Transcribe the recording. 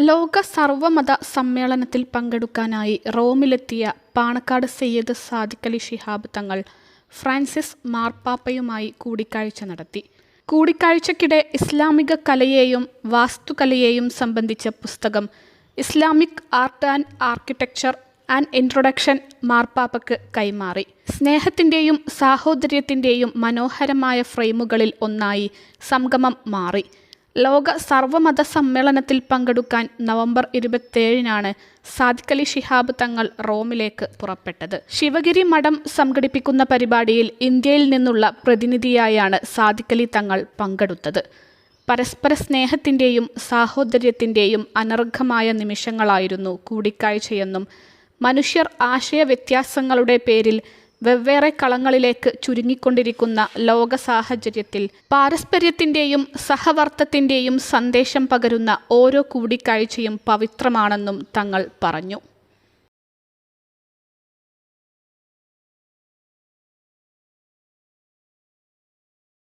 ലോക സർവമത സമ്മേളനത്തിൽ പങ്കെടുക്കാനായി റോമിലെത്തിയ പാണക്കാട് സയ്യിദ് സാദിഖലി ശിഹാബ് തങ്ങൾ ഫ്രാൻസിസ് മാർപ്പാപ്പയുമായി കൂടിക്കാഴ്ച നടത്തി. കൂടിക്കാഴ്ചയ്ക്കിടെ ഇസ്ലാമിക കലയെയും വാസ്തുകലയെയും സംബന്ധിച്ച പുസ്തകം Islamic art and architecture and introduction മാർപ്പാപ്പയ്ക്ക് കൈമാറി. സ്നേഹത്തിൻ്റെയും സാഹോദര്യത്തിൻ്റെയും മനോഹരമായ ഫ്രെയിമുകളിൽ ഒന്നായി സംഗമം മാറി. ലോക സർവമത സമ്മേളനത്തിൽ പങ്കെടുക്കാൻ നവംബർ 27-നാണ് സാദിഖലി ശിഹാബ് തങ്ങൾ റോമിലേക്ക് പുറപ്പെട്ടത്. ശിവഗിരി മഠം സംഘടിപ്പിക്കുന്ന പരിപാടിയിൽ ഇന്ത്യയിൽ നിന്നുള്ള പ്രതിനിധിയായാണ് സാദിഖലി തങ്ങൾ പങ്കെടുത്തത്. പരസ്പര സ്നേഹത്തിൻ്റെയും സാഹോദര്യത്തിൻ്റെയും അനർഘമായ നിമിഷങ്ങളായിരുന്നു കൂടിക്കാഴ്ചയെന്നും മനുഷ്യർ ആശയവ്യത്യാസങ്ങളുടെ പേരിൽ വെവ്വേറെ കളങ്ങളിലേക്ക് ചുരുങ്ങിക്കൊണ്ടിരിക്കുന്ന ലോക സാഹചര്യത്തിൽ പാരസ്പര്യത്തിൻ്റെയും സഹവർത്തത്തിൻ്റെയും സന്ദേശം പകരുന്ന ഓരോ കൂടിക്കാഴ്ചയും പവിത്രമാണെന്നും തങ്ങൾ പറഞ്ഞു.